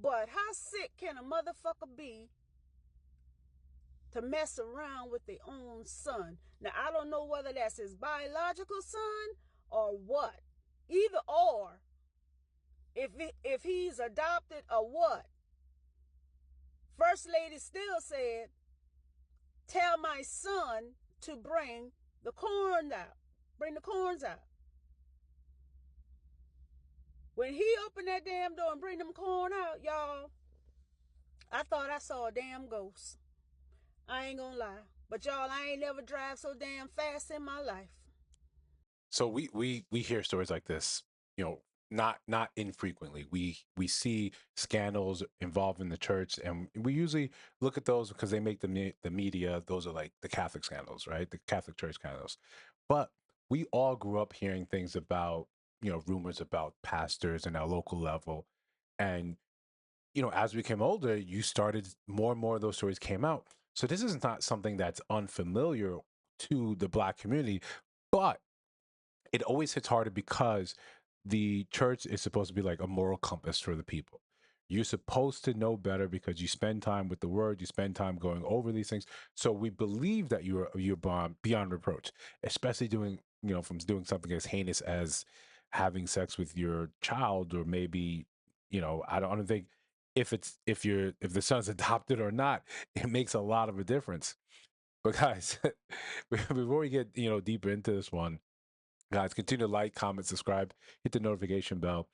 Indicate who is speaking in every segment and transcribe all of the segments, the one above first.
Speaker 1: But how sick can a motherfucker be to mess around with their own son? Now, I don't know whether that's his biological son or what. Either or, if he's adopted or what. First Lady still said, tell my son to bring the corn out. Bring the corns out. When he opened that damn door and bring them corn out, y'all, I thought I saw a damn ghost. I ain't gonna lie. But y'all, I ain't never drive so damn fast in my life.
Speaker 2: So we hear stories like this, you know, not infrequently. We see scandals involving the church, and we usually look at those because they make the media. Those are like the Catholic scandals, right? The Catholic Church scandals. But we all grew up hearing things about, rumors about pastors in our local level, and as we became older, you started more and more of those stories came out. So this is not something that's unfamiliar to the Black community, but it always hits harder because the church is supposed to be like a moral compass for the people. You're supposed to know better because you spend time with the word, you spend time going over these things. So we believe that you're beyond reproach, especially from doing something as heinous as having sex with your child, or maybe, I don't think if the son's adopted or not, it makes a lot of a difference. But guys, before we get deeper into this one, guys, continue to like, comment, subscribe, hit the notification bell.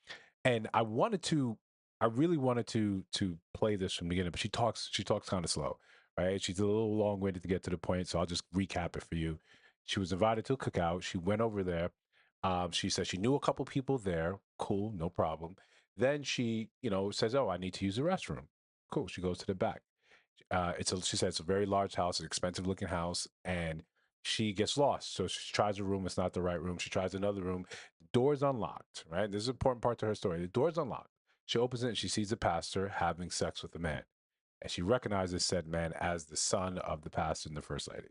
Speaker 2: And I really wanted to play this from the beginning, but she talks kind of slow, right? She's a little long-winded to get to the point, so I'll just recap it for you. She was invited to a cookout. She went over there. She said she knew a couple people there. Cool, no problem. Then she, says, "Oh, I need to use the restroom." Cool. She goes to the back. She said it's a very large house, an expensive looking house, and she gets lost. So she tries a room, it's not the right room. She tries another room, the door's unlocked, right? This is an important part to her story. The door's unlocked. She opens it and she sees the pastor having sex with a man. And she recognizes said man as the son of the pastor and the first lady.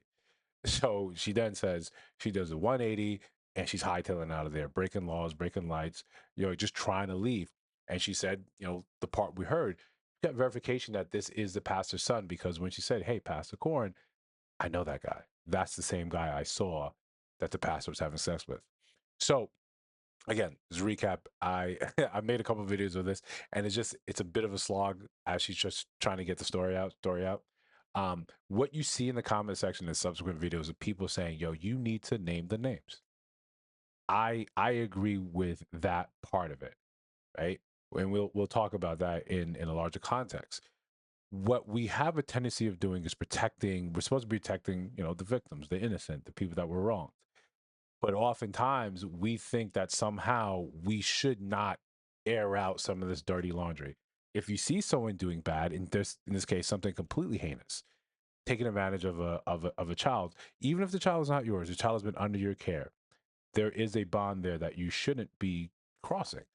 Speaker 2: So she then says she does a 180 and she's hightailing out of there, breaking laws, breaking lights, just trying to leave. And she said, the part we heard, got verification that this is the pastor's son, because when she said, "Hey, Pastor Corn, I know that guy. That's the same guy I saw that the pastor was having sex with." So again, as a recap, I made a couple of videos of this, and it's a bit of a slog as she's just trying to get the story out. What you see in the comment section in subsequent videos of people saying, "Yo, you need to name the names." I agree with that part of it, right? And we'll talk about that in a larger context. What we have a tendency of doing is we're supposed to be protecting, the victims, the innocent, the people that were wronged. But oftentimes we think that somehow we should not air out some of this dirty laundry. If you see someone doing bad, in this case, something completely heinous, taking advantage of a child, even if the child is not yours, the child has been under your care, there is a bond there that you shouldn't be crossing.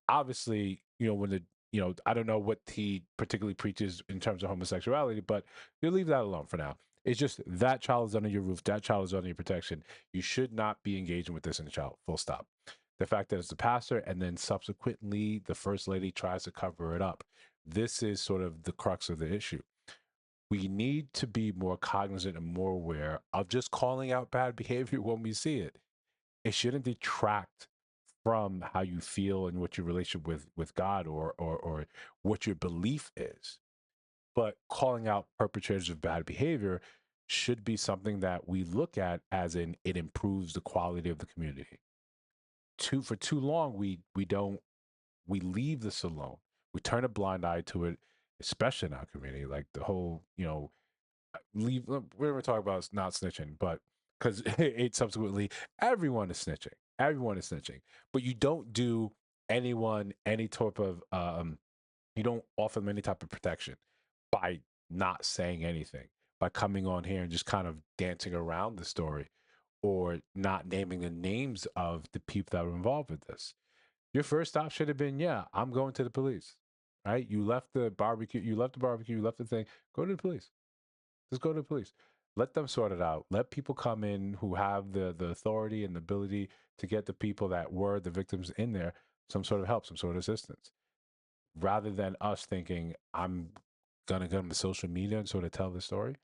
Speaker 2: Obviously, I don't know what he particularly preaches in terms of homosexuality, but you leave that alone for now. It's just that child is under your roof, that child is under your protection. You should not be engaging with this in a child, full stop. The fact that it's the pastor and then subsequently the first lady tries to cover it up, this is sort of the crux of the issue. We need to be more cognizant and more aware of just calling out bad behavior when we see it. It shouldn't detract from how you feel and what your relationship with God or what your belief is. But calling out perpetrators of bad behavior should be something that we look at as in it improves the quality of the community. For too long we leave this alone. We turn a blind eye to it, especially in our community. Like the whole, leave. We're going to talk about not snitching, but because it subsequently, everyone is snitching. Everyone is snitching, but you don't do anyone any type of you don't offer them any type of protection by not saying anything, by coming on here and just kind of dancing around the story, or not naming the names of the people that were involved with this. Your first stop should have been, yeah, I'm going to the police. Right? You left the barbecue, you left the thing, go to the police. Just go to the police. Let them sort it out. Let people come in who have the authority and the ability to get the people that were the victims in there some sort of help, some sort of assistance. rather than us thinking, I'm gonna get on the social media and sort of tell the story,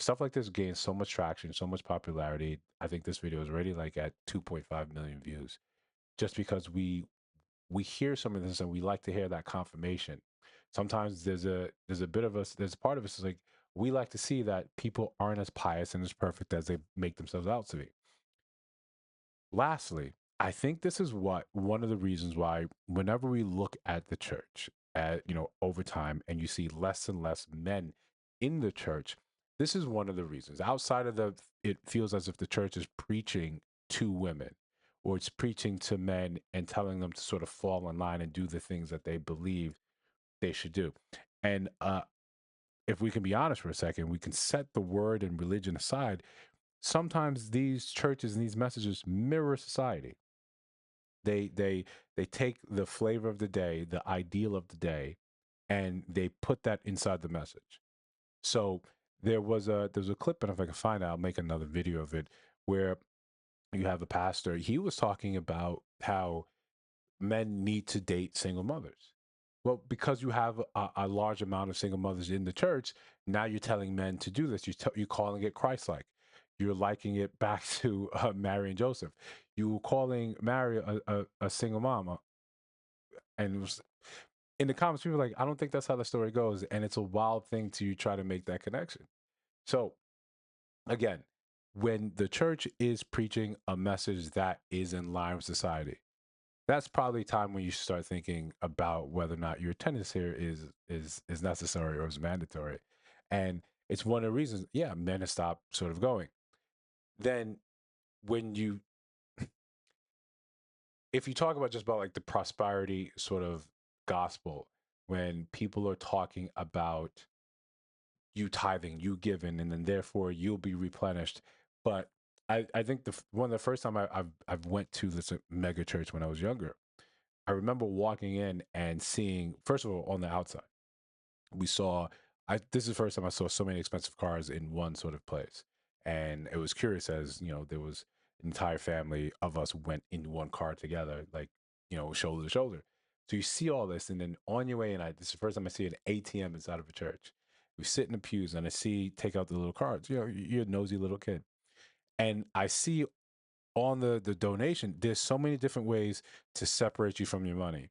Speaker 2: stuff like this gains so much traction, so much popularity. I think this video is already like at 2.5 million views, just because we hear some of this and we like to hear that confirmation. Sometimes there's a bit of us, there's a part of us is like, we like to see that people aren't as pious and as perfect as they make themselves out to be. Lastly, I think this is what one of the reasons why whenever we look at the church at, over time, and you see less and less men in the church, this is one of the reasons. Outside of the, it feels as if the church is preaching to women, or it's preaching to men and telling them to sort of fall in line and do the things that they believe they should do. And if we can be honest for a second, we can set the word and religion aside. Sometimes these churches and these messages mirror society. They take the flavor of the day, the ideal of the day, and they put that inside the message. So there's a clip, and if I can find it, I'll make another video of it, where you have a pastor. He was talking about how men need to date single mothers. Well, because you have a large amount of single mothers in the church, now you're telling men to do this. You're calling it Christ-like. You're liking it back to Mary and Joseph. You were calling Mary a single mama, and it was, in the comments, people were like, I don't think that's how the story goes, and it's a wild thing to try to make that connection. So again, when the church is preaching a message that is in line with society, that's probably time when you start thinking about whether or not your attendance here is necessary or is mandatory. And it's one of the reasons, yeah, men have stopped sort of going. Then when you, if you talk about just about like the prosperity sort of gospel, when people are talking about you tithing, you giving, and then therefore you'll be replenished. But I think one of the first time I've went to this mega church when I was younger, I remember walking in and seeing, first of all, on the outside, we saw, this is the first time I saw so many expensive cars in one sort of place. And it was curious, as, there was an entire family of us went in one car together, like, shoulder to shoulder. So you see all this, and then on your way in, this is the first time I see an ATM inside of a church. We sit in the pews and I see, take out the little cards. You're a nosy little kid. And I see on the donation, there's so many different ways to separate you from your money.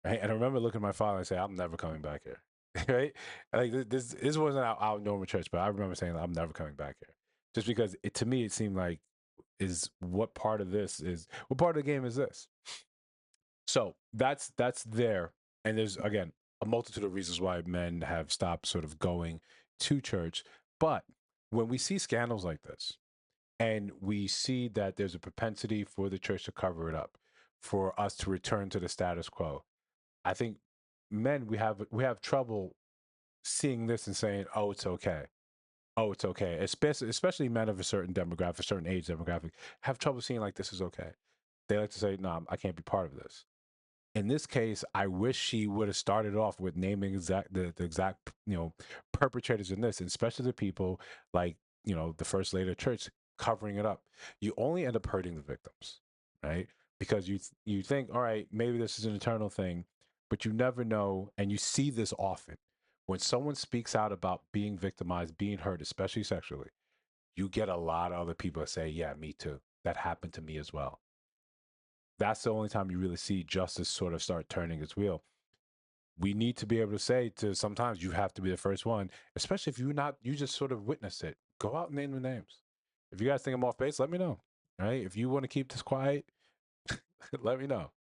Speaker 2: Right. And I remember looking at my father and saying, I'm never coming back here. Right. Like this wasn't our normal church, but I remember saying, I'm never coming back here. Just because to me, it seemed like, what part of the game is this? So that's there. And there's, again, a multitude of reasons why men have stopped sort of going to church. But when we see scandals like this, and we see that there's a propensity for the church to cover it up, for us to return to the status quo, I think men, we have trouble seeing this and saying, "Oh, it's okay. Oh, it's okay." Especially men of a certain demographic, a certain age demographic, have trouble seeing like this is okay. They like to say, "No, I can't be part of this." In this case, I wish she would have started off with naming the exact perpetrators in this, and especially the people like the first lady of church covering it up. You only end up hurting the victims, right? Because you think, all right, maybe this is an eternal thing, but you never know, and you see this often when someone speaks out about being victimized, being hurt, especially sexually. You get a lot of other people that say, "Yeah, me too. That happened to me as well." That's the only time you really see justice sort of start turning its wheel. We need to be able to say, to sometimes you have to be the first one, especially if you just sort of witness it. Go out and name the names. If you guys think I'm off base, let me know. Right? If you want to keep this quiet, let me know.